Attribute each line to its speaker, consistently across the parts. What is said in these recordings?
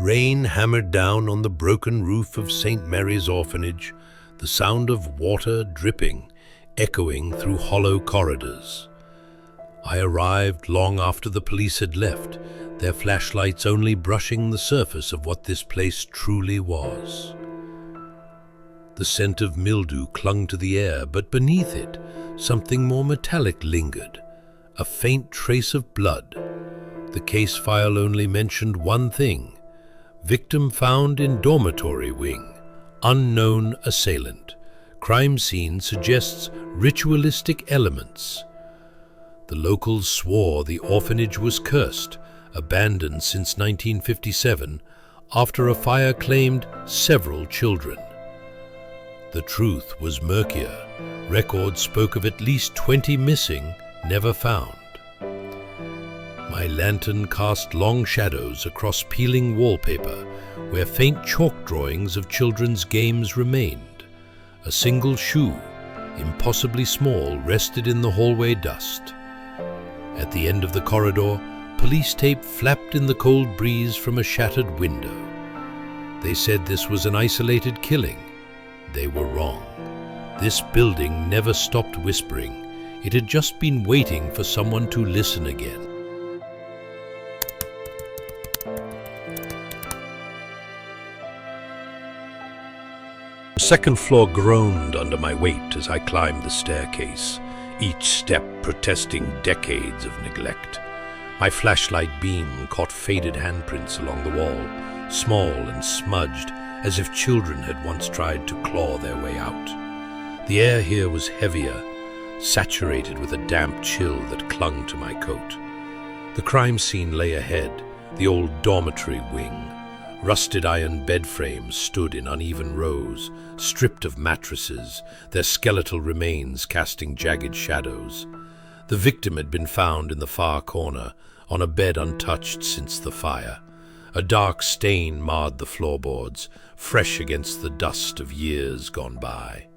Speaker 1: Rain hammered down on the broken roof of St. Mary's orphanage, the sound of water dripping, echoing through hollow corridors. I arrived long after the police had left, their flashlights only brushing the surface of what this place truly was. The scent of mildew clung to the air, but beneath it, something more metallic lingered, a faint trace of blood. The case file only mentioned one thing: victim found in dormitory wing, unknown assailant. Crime scene suggests ritualistic elements. The locals swore the orphanage was cursed, abandoned since 1957, after a fire claimed several children. The truth was murkier. Records spoke of at least 20 missing, never found. My lantern cast long shadows across peeling wallpaper, where faint chalk drawings of children's games remained. A single shoe, impossibly small, rested in the hallway dust. At the end of the corridor, police tape flapped in the cold breeze from a shattered window. They said this was an isolated killing. They were wrong. This building never stopped whispering. It had just been waiting for someone to listen again. The second floor groaned under my weight as I climbed the staircase, each step protesting decades of neglect. My flashlight beam caught faded handprints along the wall, small and smudged, as if children had once tried to claw their way out. The air here was heavier, saturated with a damp chill that clung to my coat. The crime scene lay ahead, the old dormitory wing. Rusted iron bed frames stood in uneven rows, stripped of mattresses, their skeletal remains casting jagged shadows. The victim had been found in the far corner, on a bed untouched since the fire. A dark stain marred the floorboards, fresh against the dust of years gone by.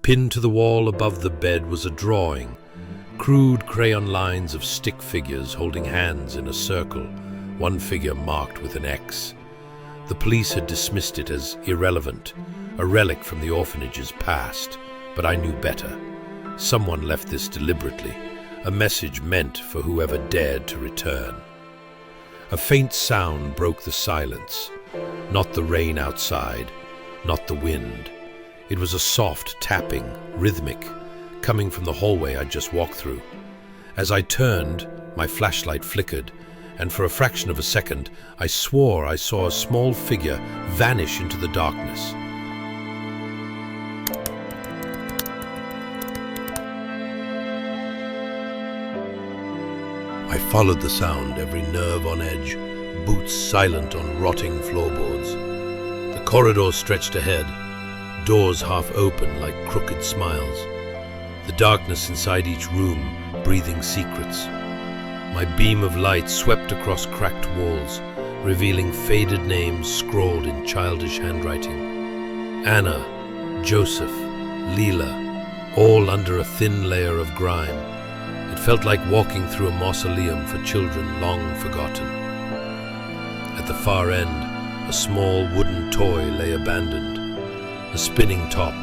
Speaker 1: Pinned to the wall above the bed was a drawing, crude crayon lines of stick figures holding hands in a circle, one figure marked with an X. The police had dismissed it as irrelevant, a relic from the orphanage's past, but I knew better. Someone left this deliberately, a message meant for whoever dared to return. A faint sound broke the silence, not the rain outside, not the wind. It was a soft tapping, rhythmic, coming from the hallway I'd just walked through. As I turned, my flashlight flickered, and for a fraction of a second, I swore I saw a small figure vanish into the darkness. I followed the sound, every nerve on edge, boots silent on rotting floorboards. The corridor stretched ahead, doors half open like crooked smiles. The darkness inside each room, breathing secrets. My beam of light swept across cracked walls, revealing faded names scrawled in childish handwriting. Anna, Joseph, Leela, all under a thin layer of grime. It felt like walking through a mausoleum for children long forgotten. At the far end, a small wooden toy lay abandoned, a spinning top,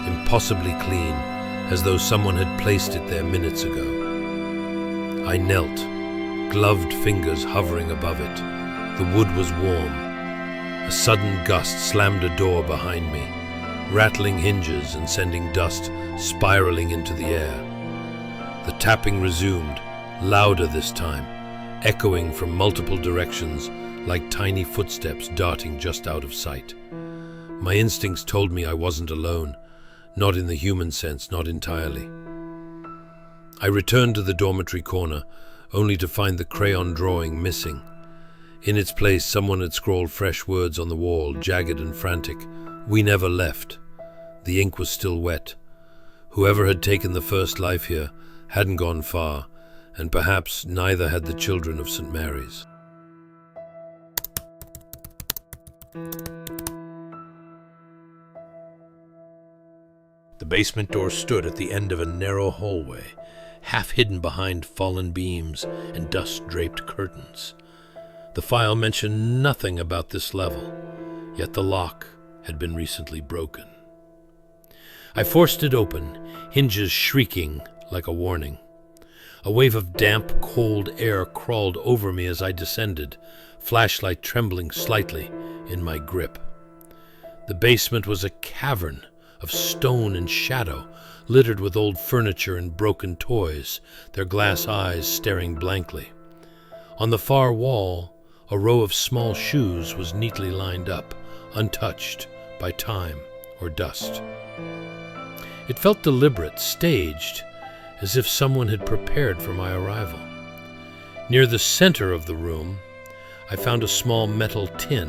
Speaker 1: impossibly clean, as though someone had placed it there minutes ago. I knelt, gloved fingers hovering above it. The wood was warm. A sudden gust slammed a door behind me, rattling hinges and sending dust spiraling into the air. The tapping resumed, louder this time, echoing from multiple directions like tiny footsteps darting just out of sight. My instincts told me I wasn't alone, not in the human sense, not entirely. I returned to the dormitory corner, only to find the crayon drawing missing. In its place, someone had scrawled fresh words on the wall, jagged and frantic. We never left. The ink was still wet. Whoever had taken the first life here hadn't gone far, and perhaps neither had the children of St. Mary's. The basement door stood at the end of a narrow hallway, half hidden behind fallen beams and dust-draped curtains. The file mentioned nothing about this level, yet the lock had been recently broken. I forced it open, hinges shrieking like a warning. A wave of damp, cold air crawled over me as I descended, flashlight trembling slightly in my grip. The basement was a cavern of stone and shadow, littered with old furniture and broken toys, their glass eyes staring blankly. On the far wall, a row of small shoes was neatly lined up, untouched by time or dust. It felt deliberate, staged, as if someone had prepared for my arrival. Near the center of the room, I found a small metal tin.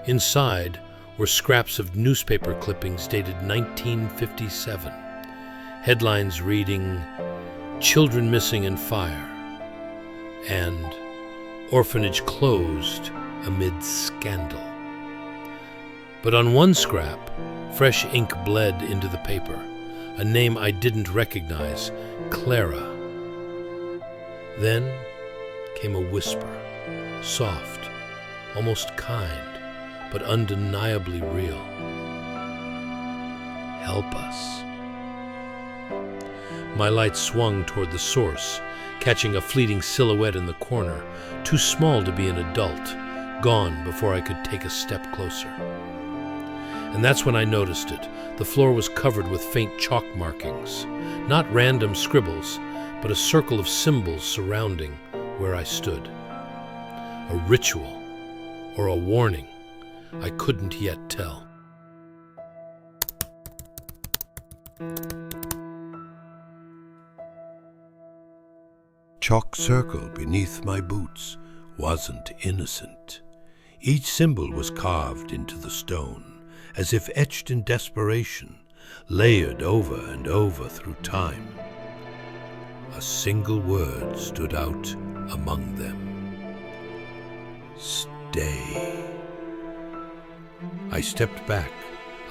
Speaker 1: Inside were scraps of newspaper clippings dated 1957. Headlines reading, "Children Missing in Fire," and "Orphanage Closed Amid Scandal." But on one scrap, fresh ink bled into the paper, a name I didn't recognize, Clara. Then came a whisper, soft, almost kind, but undeniably real. "Help us." My light swung toward the source, catching a fleeting silhouette in the corner, too small to be an adult, gone before I could take a step closer. And that's when I noticed it. The floor was covered with faint chalk markings, not random scribbles, but a circle of symbols surrounding where I stood. A ritual or a warning, I couldn't yet tell.
Speaker 2: Chalk circle beneath my boots wasn't innocent. Each symbol was carved into the stone, as if etched in desperation, layered over and over through time. A single word stood out among them. Stay. I stepped back,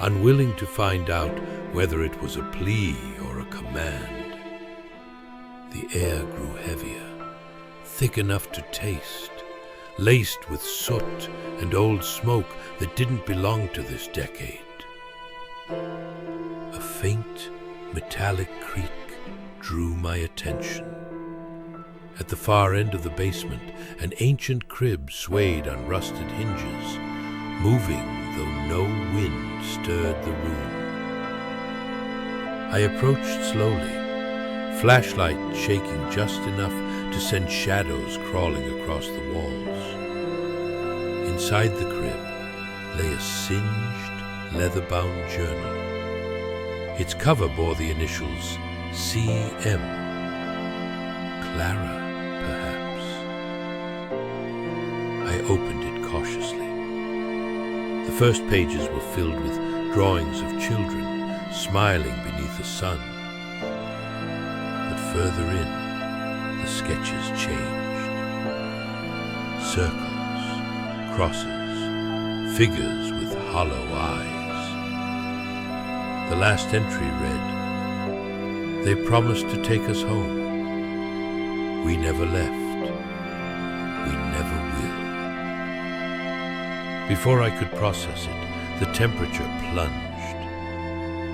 Speaker 2: unwilling to find out whether it was a plea or a command. The air grew heavier, thick enough to taste, laced with soot and old smoke that didn't belong to this decade. A faint, metallic creak drew my attention. At the far end of the basement, an ancient crib swayed on rusted hinges, moving though no wind stirred the room. I approached slowly, flashlight shaking just enough to send shadows crawling across the walls. Inside the crib lay a singed, leather-bound journal. Its cover bore the initials C.M. Clara, perhaps. I opened it cautiously. The first pages were filled with drawings of children smiling beneath the sun. But further in, the sketches changed. Circles, crosses, figures with hollow eyes. The last entry read, "They promised to take us home. We never left. We never will." Before I could process it, the temperature plunged.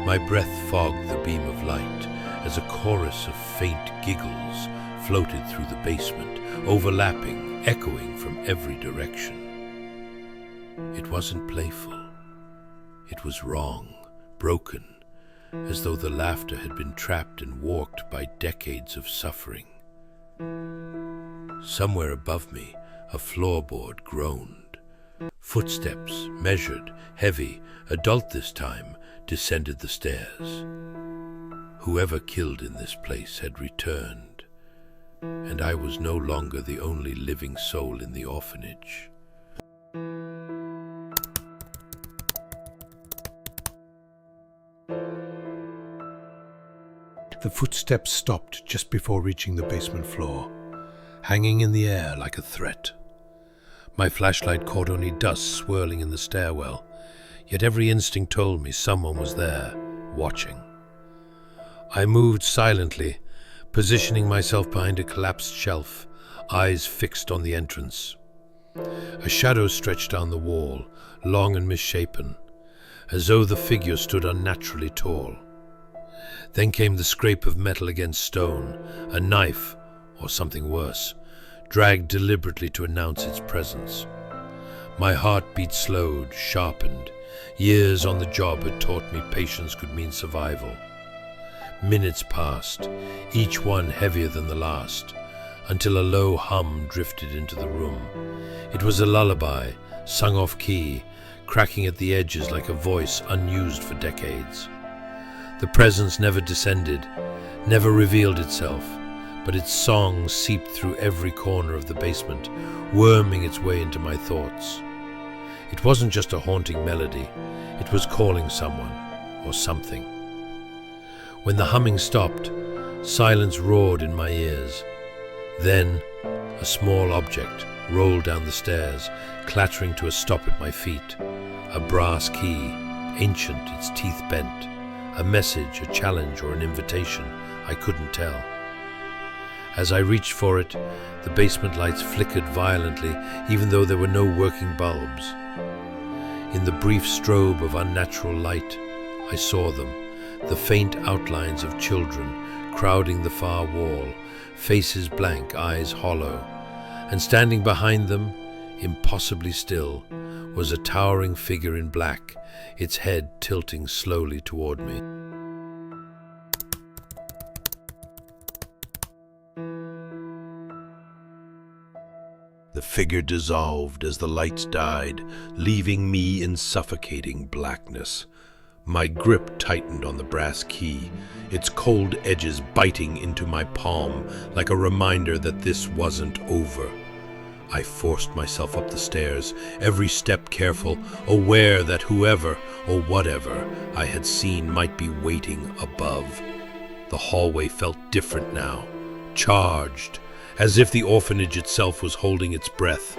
Speaker 2: My breath fogged the beam of light as a chorus of faint giggles floated through the basement, overlapping, echoing from every direction. It wasn't playful. It was wrong, broken, as though the laughter had been trapped and warped by decades of suffering. Somewhere above me, a floorboard groaned. Footsteps, measured, heavy, adult this time, descended the stairs. Whoever killed in this place had returned, and I was no longer the only living soul in the orphanage.
Speaker 1: The footsteps stopped just before reaching the basement floor, hanging in the air like a threat. My flashlight caught only dust swirling in the stairwell, yet every instinct told me someone was there, watching. I moved silently, positioning myself behind a collapsed shelf, eyes fixed on the entrance.
Speaker 2: A shadow stretched down the wall, long and misshapen, as though the figure stood unnaturally tall. Then came the scrape of metal against stone, a knife, or something worse, dragged deliberately to announce its presence. My heartbeat slowed, sharpened. Years on the job had taught me patience could mean survival. Minutes passed, each one heavier than the last, until a low hum drifted into the room. It was a lullaby, sung off-key, cracking at the edges like a voice unused for decades. The presence never descended, never revealed itself, but its song seeped through every corner of the basement, worming its way into my thoughts. It wasn't just a haunting melody, it was calling someone, or something. When the humming stopped, silence roared in my ears. Then, a small object rolled down the stairs, clattering to a stop at my feet. A brass key, ancient, its teeth bent. A message, a challenge, or an invitation, I couldn't tell. As I reached for it, the basement lights flickered violently, even though there were no working bulbs. In the brief strobe of unnatural light, I saw them, the faint outlines of children crowding the far wall, faces blank, eyes hollow, and standing behind them, impossibly still, was a towering figure in black, its head tilting slowly toward me.
Speaker 1: The figure dissolved as the lights died, leaving me in suffocating blackness. My grip tightened on the brass key, its cold edges biting into my palm like a reminder that this wasn't over. I forced myself up the stairs, every step careful, aware that whoever or whatever I had seen might be waiting above. The hallway felt different now, charged, as if the orphanage itself was holding its breath.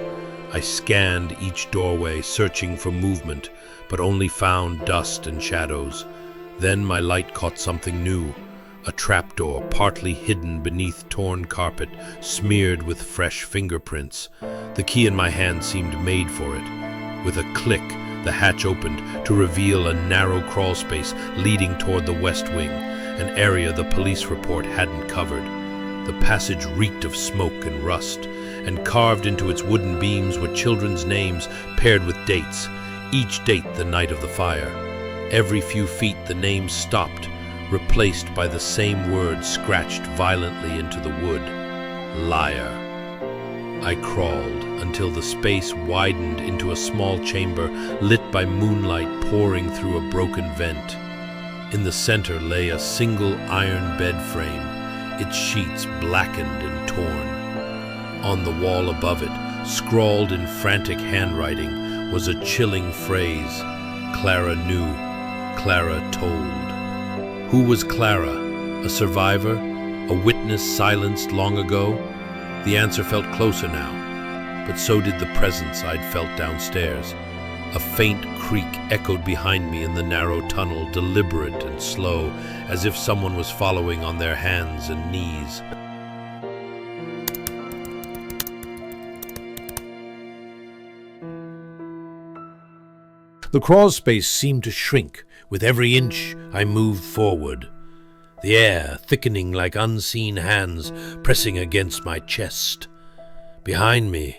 Speaker 1: I scanned each doorway, searching for movement, but only found dust and shadows. Then my light caught something new, a trapdoor partly hidden beneath torn carpet, smeared with fresh fingerprints. The key in my hand seemed made for it. With a click, the hatch opened to reveal a narrow crawl space leading toward the west wing, an area the police report hadn't covered. The passage reeked of smoke and rust, and carved into its wooden beams were children's names paired with dates, each date the night of the fire. Every few feet the names stopped, replaced by the same word scratched violently into the wood: liar. I crawled until the space widened into a small chamber lit by moonlight pouring through a broken vent. In the center lay a single iron bed frame, its sheets blackened and torn. On the wall above it, scrawled in frantic handwriting, was a chilling phrase: Clara knew, Clara told. Who was Clara? A survivor? A witness silenced long ago? The answer felt closer now, but so did the presence I'd felt downstairs. A faint creak echoed behind me in the narrow tunnel, deliberate and slow, as if someone was following on their hands and knees. The crawl space seemed to shrink with every inch I moved forward, the air thickening like unseen hands pressing against my chest. Behind me,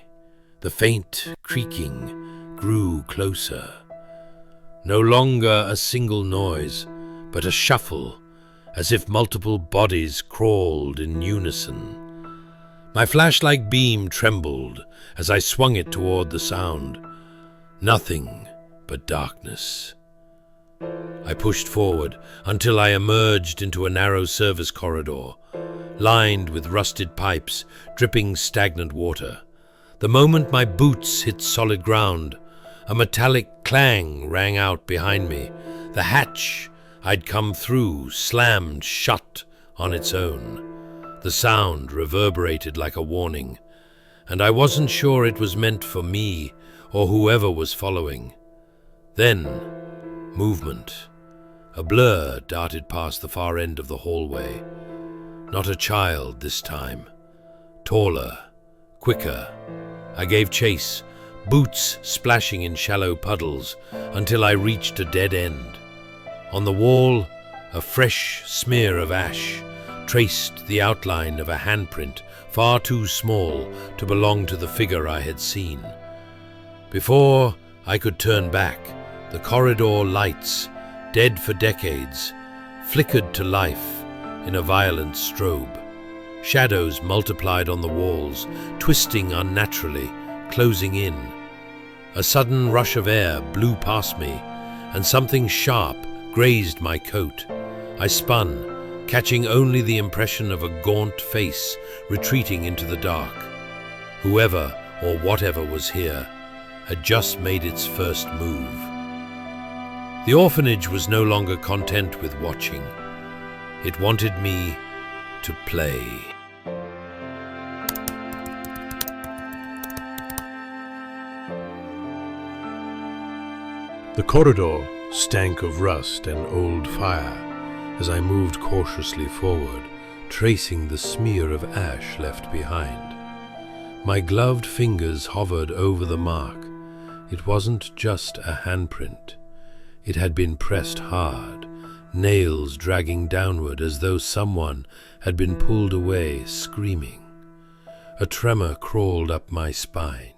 Speaker 1: the faint creaking grew closer. No longer a single noise, but a shuffle, as if multiple bodies crawled in unison. My flashlight beam trembled as I swung it toward the sound. Nothing but darkness. I pushed forward until I emerged into a narrow service corridor, lined with rusted pipes, dripping stagnant water. The moment my boots hit solid ground, a metallic clang rang out behind me. The hatch I'd come through slammed shut on its own. The sound reverberated like a warning, and I wasn't sure it was meant for me or whoever was following. Then, movement. A blur darted past the far end of the hallway. Not a child this time. Taller, quicker. I gave chase, boots splashing in shallow puddles until I reached a dead end. On the wall, a fresh smear of ash traced the outline of a handprint far too small to belong to the figure I had seen. Before I could turn back, the corridor lights, dead for decades, flickered to life in a violent strobe. Shadows multiplied on the walls, twisting unnaturally, closing in. A sudden rush of air blew past me, and something sharp grazed my coat. I spun, catching only the impression of a gaunt face retreating into the dark. Whoever or whatever was here had just made its first move. The orphanage was no longer content with watching. It wanted me to play.
Speaker 2: The corridor stank of rust and old fire as I moved cautiously forward, tracing the smear of ash left behind. My gloved fingers hovered over the mark. It wasn't just a handprint. It had been pressed hard, nails dragging downward as though someone had been pulled away, screaming. A tremor crawled up my spine.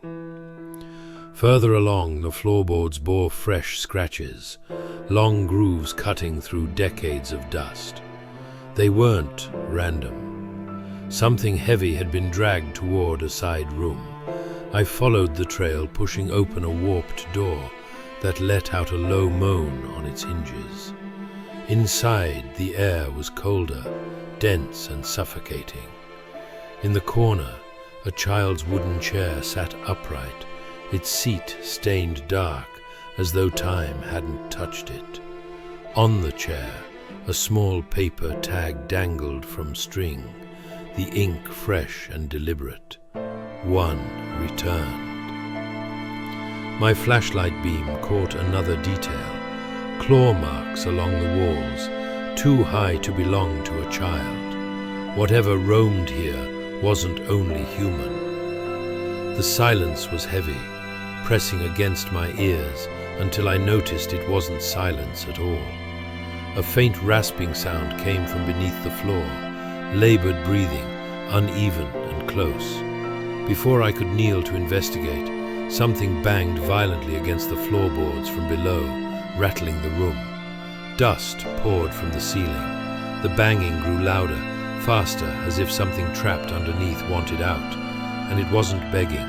Speaker 2: Further along, the floorboards bore fresh scratches, long grooves cutting through decades of dust. They weren't random. Something heavy had been dragged toward a side room. I followed the trail, pushing open a warped door that let out a low moan on its hinges. Inside, the air was colder, dense and suffocating. In the corner, a child's wooden chair sat upright, its seat stained dark as though time hadn't touched it. On the chair, a small paper tag dangled from string, the ink fresh and deliberate. One returned. My flashlight beam caught another detail. Claw marks along the walls, too high to belong to a child. Whatever roamed here wasn't only human. The silence was heavy, pressing against my ears until I noticed it wasn't silence at all. A faint rasping sound came from beneath the floor, labored breathing, uneven and close. Before I could kneel to investigate, something banged violently against the floorboards from below, rattling the room. Dust poured from the ceiling. The banging grew louder, faster, as if something trapped underneath wanted out. And it wasn't begging,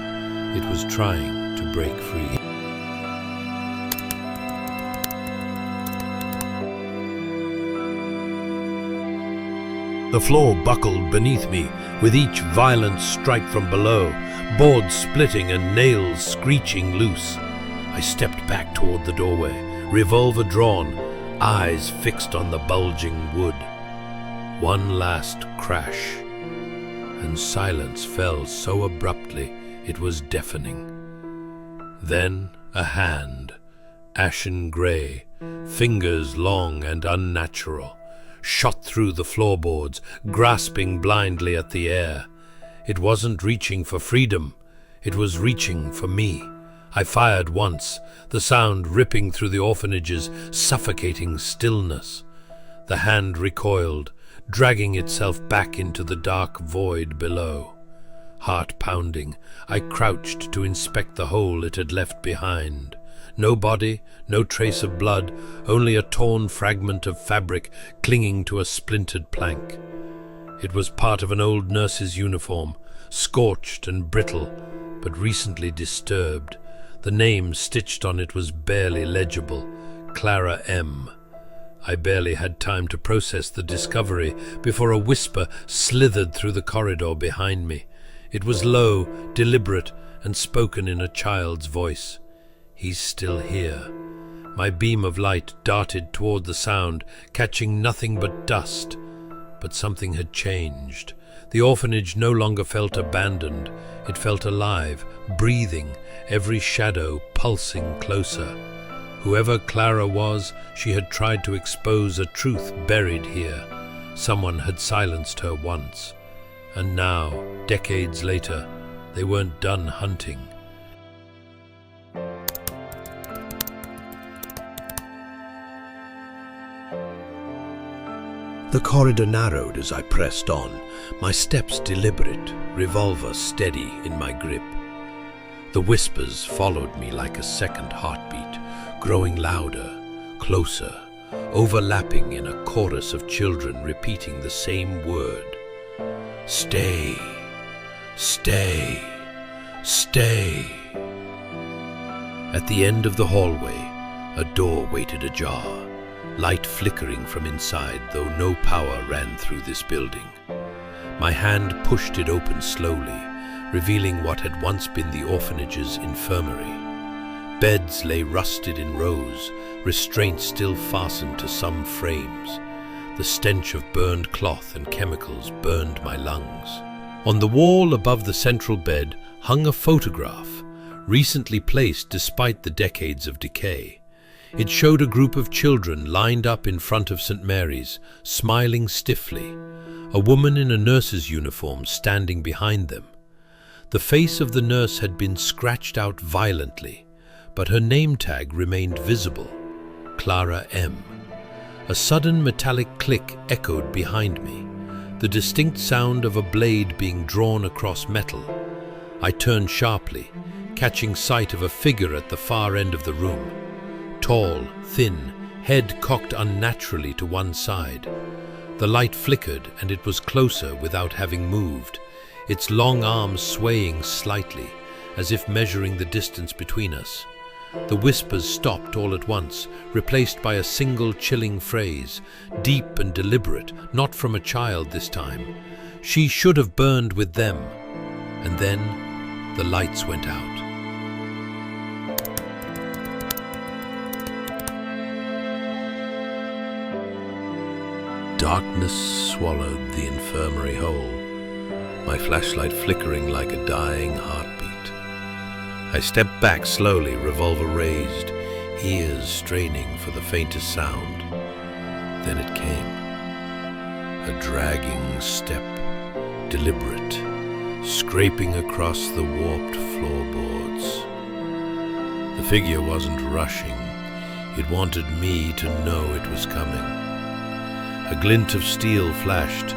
Speaker 2: it was trying to break free. The floor buckled beneath me with each violent strike from below, boards splitting and nails screeching loose. I stepped back toward the doorway, revolver drawn, eyes fixed on the bulging wood. One last crash, and silence fell so abruptly it was deafening. Then a hand, ashen grey, fingers long and unnatural, shot through the floorboards, grasping blindly at the air. It wasn't reaching for freedom, it was reaching for me. I fired once, the sound ripping through the orphanage's suffocating stillness. The hand recoiled, dragging itself back into the dark void below. Heart pounding, I crouched to inspect the hole it had left behind. No body, no trace of blood, only a torn fragment of fabric clinging to a splintered plank. It was part of an old nurse's uniform, scorched and brittle, but recently disturbed. The name stitched on it was barely legible, Clara M. I barely had time to process the discovery before a whisper slithered through the corridor behind me. It was low, deliberate, and spoken in a child's voice. "He's still here." My beam of light darted toward the sound, catching nothing but dust. But something had changed. The orphanage no longer felt abandoned. It felt alive, breathing, every shadow pulsing closer. Whoever Clara was, she had tried to expose a truth buried here. Someone had silenced her once. And now, decades later, they weren't done hunting.
Speaker 1: The corridor narrowed as I pressed on, my steps deliberate, revolver steady in my grip. The whispers followed me like a second heartbeat, growing louder, closer, overlapping in a chorus of children repeating the same word. Stay, stay, stay. At the end of the hallway, a door waited ajar, light flickering from inside, though no power ran through this building. My hand pushed it open slowly, revealing what had once been the orphanage's infirmary. Beds lay rusted in rows, restraints still fastened to some frames. The stench of burned cloth and chemicals burned my lungs. On the wall above the central bed hung a photograph, recently placed despite the decades of decay. It showed a group of children lined up in front of St. Mary's, smiling stiffly, a woman in a nurse's uniform standing behind them. The face of the nurse had been scratched out violently, but her name tag remained visible, Clara M. A sudden metallic click echoed behind me, the distinct sound of a blade being drawn across metal. I turned sharply, catching sight of a figure at the far end of the room. Tall, thin, head cocked unnaturally to one side. The light flickered and it was closer without having moved, its long arms swaying slightly, as if measuring the distance between us. The whispers stopped all at once, replaced by a single chilling phrase, deep and deliberate, not from a child this time. She should have burned with them. And then the lights went out. Darkness swallowed the infirmary whole, my flashlight flickering like a dying heartbeat. I stepped back slowly, revolver raised, ears straining for the faintest sound. Then it came. A dragging step, deliberate, scraping across the warped floorboards. The figure wasn't rushing. It wanted me to know it was coming. A glint of steel flashed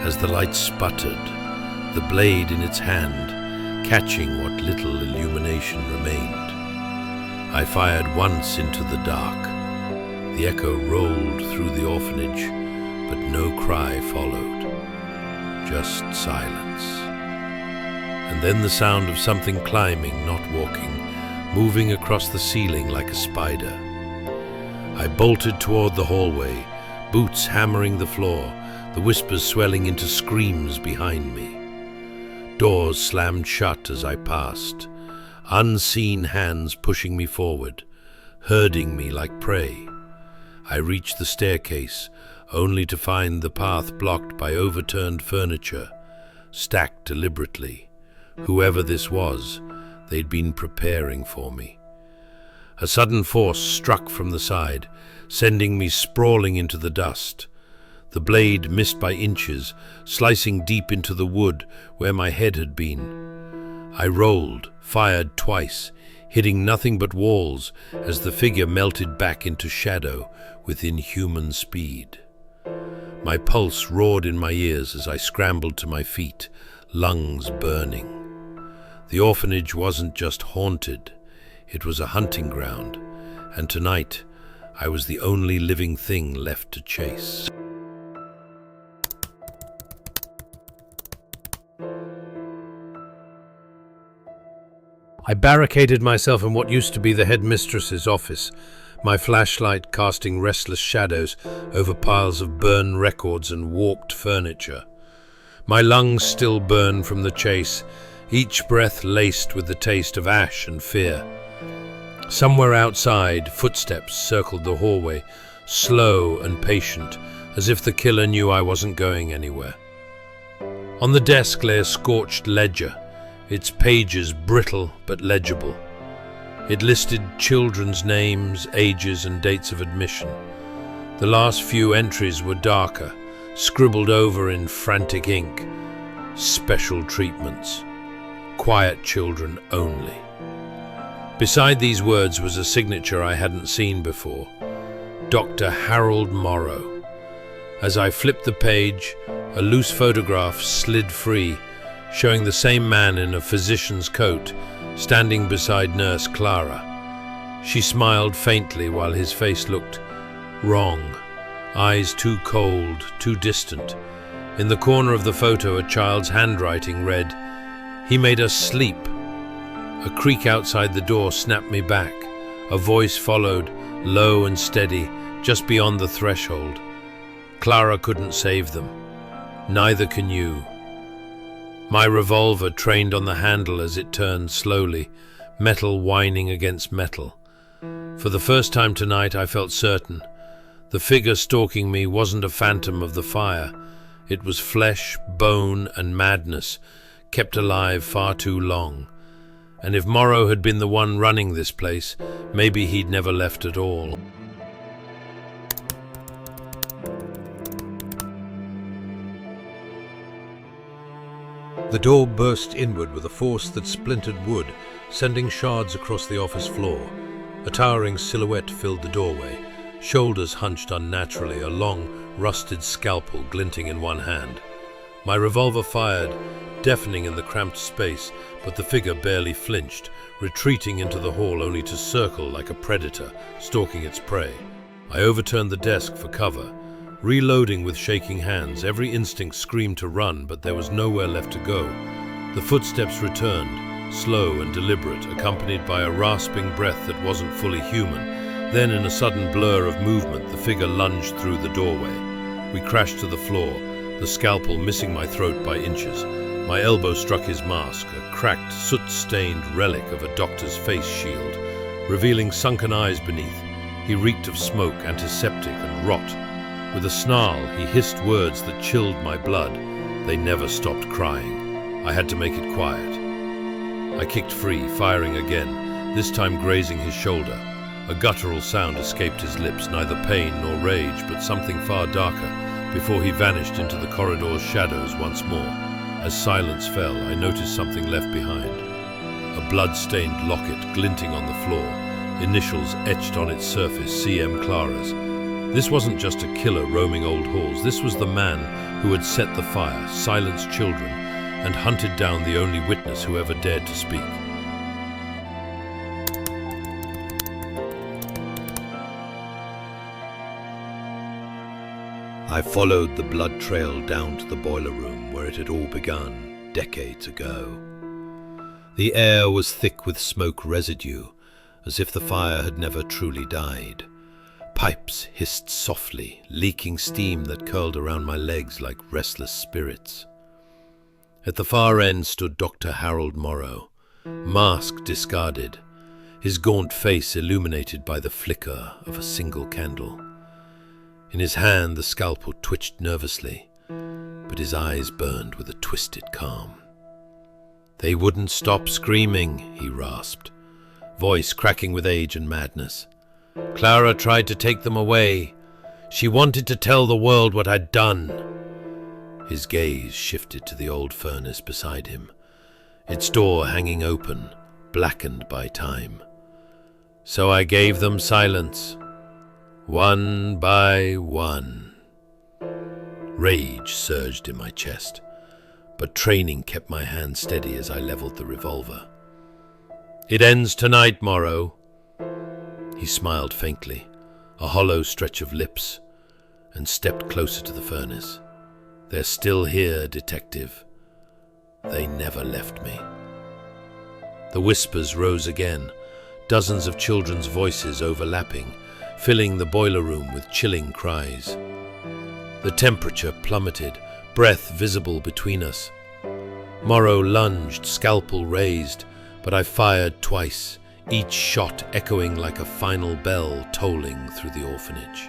Speaker 1: as the light sputtered, the blade in its hand, catching what little illumination remained. I fired once into the dark. The echo rolled through the orphanage, but no cry followed. Just silence. And then the sound of something climbing, not walking, moving across the ceiling like a spider. I bolted toward the hallway, boots hammering the floor, the whispers swelling into screams behind me. Doors slammed shut as I passed, unseen hands pushing me forward, herding me like prey. I reached the staircase, only to find the path blocked by overturned furniture, stacked deliberately. Whoever this was, they'd been preparing for me. A sudden force struck from the side, sending me sprawling into the dust. The blade missed by inches, slicing deep into the wood where my head had been. I rolled, fired twice, hitting nothing but walls as the figure melted back into shadow with inhuman speed. My pulse roared in my ears as I scrambled to my feet, lungs burning. The orphanage wasn't just haunted, it was a hunting ground, and tonight I was the only living thing left to chase. I barricaded myself in what used to be the headmistress's office, my flashlight casting restless shadows over piles of burned records and warped furniture. My lungs still burned from the chase, each breath laced with the taste of ash and fear. Somewhere outside, footsteps circled the hallway, slow and patient, as if the killer knew I wasn't going anywhere. On the desk lay a scorched ledger, its pages brittle but legible. It listed children's names, ages, and dates of admission. The last few entries were darker, scribbled over in frantic ink. Special treatments. Quiet children only. Beside these words was a signature I hadn't seen before. Dr. Harold Morrow.
Speaker 2: As I flipped the page, a loose photograph slid free, showing the same man in a physician's coat, standing beside Nurse Clara. She smiled faintly while his face looked wrong, eyes too cold, too distant. In the corner of the photo, a child's handwriting read, "He made us sleep." A creak outside the door snapped me back. A voice followed, low and steady, just beyond the threshold. Clara couldn't save them. Neither can you. My revolver trained on the handle as it turned slowly, metal whining against metal. For the first time tonight, I felt certain. The figure stalking me wasn't a phantom of the fire. It was flesh, bone, and madness, kept alive far too long. And if Morrow had been the one running this place, maybe he'd never left at all.
Speaker 1: The door burst inward with a force that splintered wood, sending shards across the office floor. A towering silhouette filled the doorway, shoulders hunched unnaturally, a long, rusted scalpel glinting in one hand. My revolver fired, deafening in the cramped space, but the figure barely flinched, retreating into the hall only to circle like a predator, stalking its prey. I overturned the desk for cover, reloading with shaking hands. Every instinct screamed to run, but there was nowhere left to go. The footsteps returned, slow and deliberate, accompanied by a rasping breath that wasn't fully human. Then, in a sudden blur of movement, the figure lunged through the doorway. We crashed to the floor, the scalpel missing my throat by inches. My elbow struck his mask, a cracked, soot-stained relic of a doctor's face shield, revealing sunken eyes beneath. He reeked of smoke, antiseptic, and rot. With a snarl, he hissed words that chilled my blood. They never stopped crying. I had to make it quiet. I kicked free, firing again, this time grazing his shoulder. A guttural sound escaped his lips, neither pain nor rage, but something far darker, before he vanished into the corridor's shadows once more. As silence fell, I noticed something left behind. A blood-stained locket glinting on the floor, initials etched on its surface, C.M. Clara's. This wasn't just a killer roaming old halls. This was the man who had set the fire, silenced children, and hunted down the only witness who ever dared to speak. I followed the blood trail down to the boiler room where it had all begun decades ago. The air was thick with smoke residue, as if the fire had never truly died. Pipes hissed softly, leaking steam that curled around my legs like restless spirits. At the far end stood Dr. Harold Morrow, mask discarded, his gaunt face illuminated by the flicker of a single candle. In his hand the scalpel twitched nervously, but his eyes burned with a twisted calm. "They wouldn't stop screaming," he rasped, voice cracking with age and madness. "Clara tried to take them away. She wanted to tell the world what I'd done." His gaze shifted to the old furnace beside him, its door hanging open, blackened by time. "So I gave them silence, one by one." Rage surged in my chest, but training kept my hand steady as I leveled the revolver. "It ends tonight, Morrow." He smiled faintly, a hollow stretch of lips, and stepped closer to the furnace. "They're still here, Detective. They never left me." The whispers rose again, dozens of children's voices overlapping, filling the boiler room with chilling cries. The temperature plummeted, breath visible between us. Morrow lunged, scalpel raised, but I fired twice, each shot echoing like a final bell tolling through the orphanage.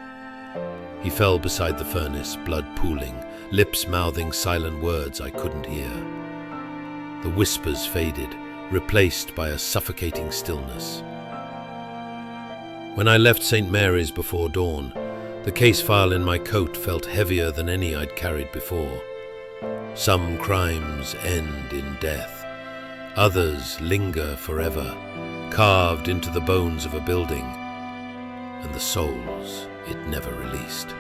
Speaker 1: He fell beside the furnace, blood pooling, lips mouthing silent words I couldn't hear. The whispers faded, replaced by a suffocating stillness. When I left St. Mary's before dawn, the case file in my coat felt heavier than any I'd carried before. Some crimes end in death. Others linger forever, carved into the bones of a building, and the souls it never released.